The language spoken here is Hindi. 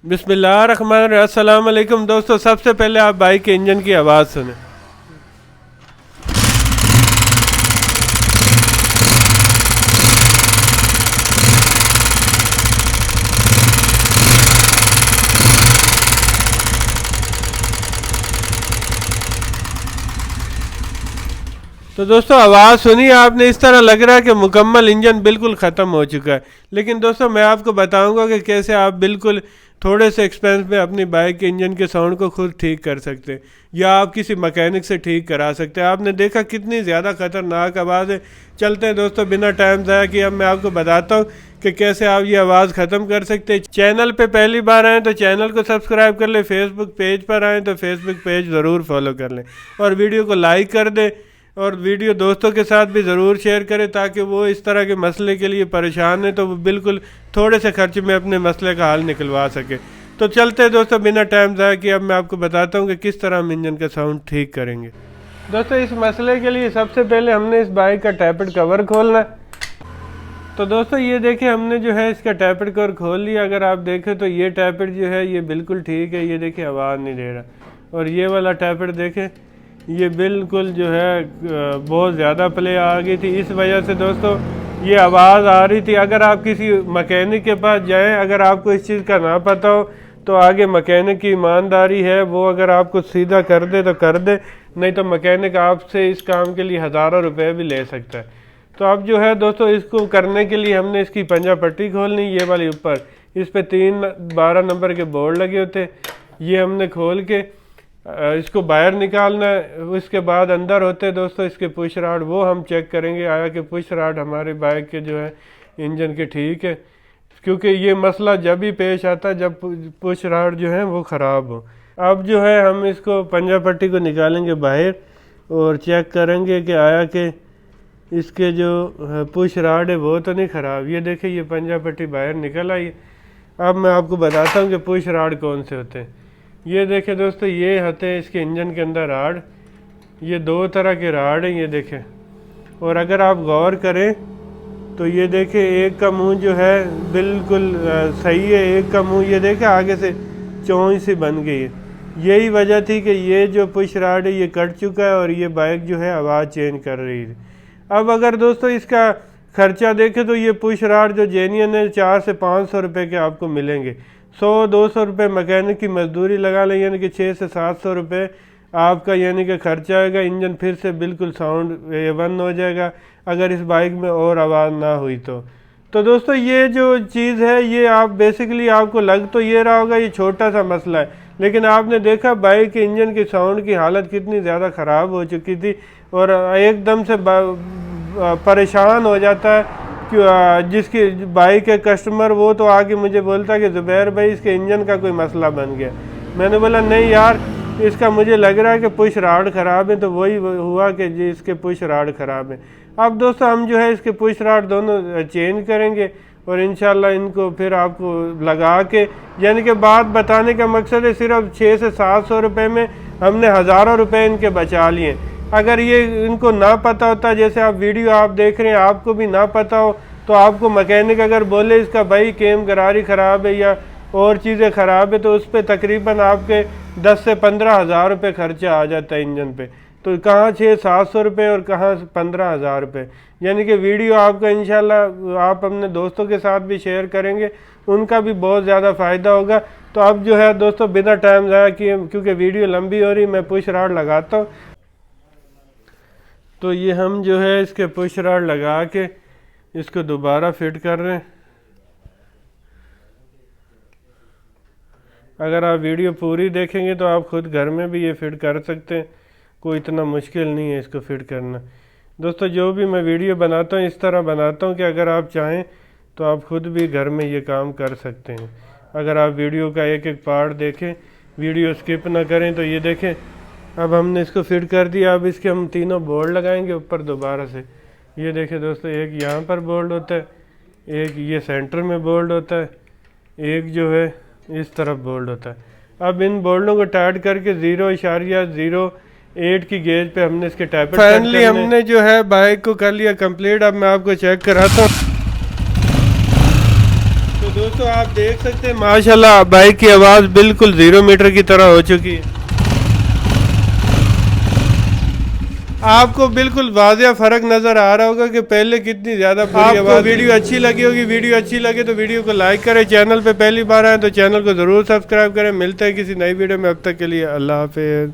बिस्मिल्लाहिर्रहमानिर्रहीम। अस्सलाम वालेकुम दोस्तों, सबसे पहले आप बाइक के इंजन की आवाज़ सुने। तो दोस्तों आवाज़ सुनी आपने, इस तरह लग रहा है कि मुकम्मल इंजन बिल्कुल ख़त्म हो चुका है। लेकिन दोस्तों मैं आपको बताऊंगा कि कैसे आप बिल्कुल थोड़े से एक्सपेंस में अपनी बाइक के इंजन के साउंड को खुद ठीक कर सकते हैं, या आप किसी मैकेनिक से ठीक करा सकते हैं। आपने देखा कितनी ज़्यादा ख़तरनाक आवाज़ है। चलते हैं दोस्तों बिना टाइम ज़ाया किए, अब मैं आपको बताता हूँ कि कैसे आप ये आवाज़ ख़त्म कर सकते हैं। चैनल पे पहली बार आएँ तो चैनल को सब्सक्राइब कर लें, फेसबुक पेज पर आएँ तो फेसबुक पेज ज़रूर फॉलो कर लें, और वीडियो को लाइक कर दें, और वीडियो दोस्तों के साथ भी ज़रूर शेयर करें ताकि वो इस तरह के मसले के लिए परेशान है तो वो बिल्कुल थोड़े से खर्च में अपने मसले का हल निकलवा सके। तो चलते हैं दोस्तों बिना टाइम ज़ाया किए, अब मैं आपको बताता हूँ कि किस तरह हम इंजन का साउंड ठीक करेंगे। दोस्तों इस मसले के लिए सबसे पहले हमने इस बाइक का टैपेड कवर खोलना है। तो दोस्तों ये देखें, हमने जो है इसका टैपेड कवर खोल लिया। अगर आप देखें तो ये टैपेड जो है ये बिल्कुल ठीक है, ये देखें आवाज़ नहीं दे रहा। और ये वाला टैपेड देखें, ये बिल्कुल जो है बहुत ज़्यादा प्ले आ गई थी, इस वजह से दोस्तों ये आवाज़ आ रही थी। अगर आप किसी मैकेनिक के पास जाएं, अगर आपको इस चीज़ का ना पता हो तो आगे मैकेनिक की ईमानदारी है, वो अगर आपको सीधा कर दे तो कर दे, नहीं तो मैकेनिक आपसे इस काम के लिए हज़ारों रुपए भी ले सकता है। तो अब जो है दोस्तों इसको करने के लिए हमने इसकी पंजा पट्टी खोलनी, ये वाली ऊपर, इस पर 3 12 नंबर के बोर्ड लगे होते, ये हमने खोल के इसको बाहर निकालना है। उसके बाद अंदर होते हैं दोस्तों इसके पुश राड, वो हम चेक करेंगे आया कि पुश राड हमारे बाइक के जो है इंजन के ठीक है, क्योंकि ये मसला जब भी पेश आता है जब पुश राड जो है वो ख़राब हो। अब जो है हम इसको पंजा पट्टी को निकालेंगे बाहर और चेक करेंगे कि आया कि इसके जो पुश राड है वो तो नहीं ख़राब। ये देखिए ये पंजा पट्टी बाहर निकल आई। अब मैं आपको बताता हूँ कि पुश राड कौन से होते हैं। ये देखें दोस्तों, ये होते हैं इसके इंजन के अंदर राड, ये 2 तरह के राड हैं, ये देखें। और अगर आप गौर करें तो ये देखें एक का मुंह जो है बिल्कुल सही है, एक का मुंह ये देखें आगे से चौंच सी बन गई है। यही वजह थी कि ये जो पुश राड है ये कट चुका है और ये बाइक जो है आवाज़ चेंज कर रही है। अब अगर दोस्तों इसका खर्चा देखें तो ये पुश राड जो जेन्युइन है 400 से 500 रुपये के आपको मिलेंगे। 100-200 रुपये मैकेनिक की मजदूरी लगा लें, यानी कि 600 से 700 रुपये आपका यानी कि खर्चा आएगा। इंजन फिर से बिल्कुल साउंड A1 हो जाएगा अगर इस बाइक में और आवाज़ ना हुई तो दोस्तों ये जो चीज़ है ये आप बेसिकली आपको लग तो ये रहा होगा ये छोटा सा मसला है, लेकिन आपने देखा बाइक के इंजन की साउंड की हालत कितनी ज़्यादा ख़राब हो चुकी थी, और एकदम से परेशान हो जाता है कि जिसकी बाइक है कस्टमर, वो तो आके मुझे बोलता है कि ज़ुबैर भाई इसके इंजन का कोई मसला बन गया। मैंने बोला नहीं यार, इसका मुझे लग रहा है कि पुश राड ख़राब है। तो वही हुआ कि जी इसके पुश राड ख़राब है। अब दोस्तों हम जो है इसके पुश राड दोनों चेंज करेंगे और इंशाल्लाह इनको फिर आपको लगा के, यानी कि बात बताने का मकसद है सिर्फ 600 से 700 रुपये में हमने हज़ारों रुपये इनके बचा लिए। अगर ये इनको ना पता होता, जैसे आप वीडियो आप देख रहे हैं आपको भी ना पता हो, तो आपको मैकेनिक अगर बोले इसका भाई केम गरारी ख़राब है या और चीज़ें ख़राब है, तो उस पर तकरीबन आपके 10 से 15 हज़ार रुपये खर्चा आ जाता है इंजन पे। तो कहाँ 600-700 रुपये और कहाँ 15,000 रुपये। यानी कि वीडियो आपका इंशाल्लाह आप अपने दोस्तों के साथ भी शेयर करेंगे, उनका भी बहुत ज़्यादा फ़ायदा होगा। तो अब जो है दोस्तों बिना टाइम ज़ाया किए, क्योंकि वीडियो लंबी हो रही, मैं पुश राड लगाता हूँ। तो ये हम जो है इसके पुश राड लगा के इसको दोबारा फिट कर रहे हैं। अगर आप वीडियो पूरी देखेंगे तो आप खुद घर में भी ये फिट कर सकते हैं, कोई इतना मुश्किल नहीं है इसको फिट करना। दोस्तों जो भी मैं वीडियो बनाता हूँ इस तरह बनाता हूँ कि अगर आप चाहें तो आप खुद भी घर में ये काम कर सकते हैं। अगर आप वीडियो का एक एक पार्ट देखें, वीडियो स्किप ना करें। तो ये देखें अब हमने इसको फिट कर दिया। अब इसके हम तीनों बोर्ड लगाएंगे ऊपर दोबारा से। ये देखें दोस्तों, एक यहाँ पर बोल्ट होता है, एक ये सेंटर में बोल्ट होता है, एक जो है इस तरफ बोल्ट होता है। अब इन बोल्टों को टाइट करके 0.08 की गेज पे हमने इसके टैपर फाइनली हमने जो है बाइक को कर लिया कंप्लीट। अब मैं आपको चेक कराता हूँ। तो दोस्तों दोस्तों आप देख सकते हैं माशाल्लाह बाइक की आवाज़ बिल्कुल 0 मीटर की तरह हो चुकी है। आपको बिल्कुल वाज़िया फ़र्क नज़र आ रहा होगा कि पहले कितनी ज़्यादा बुरी आवाज़। वीडियो अच्छी लगी होगी, वीडियो अच्छी लगे तो वीडियो को लाइक करें, चैनल पे पहली बार आए तो चैनल को ज़रूर सब्सक्राइब करें। मिलते हैं किसी नई वीडियो में, अब तक के लिए अल्लाह हाफिज़।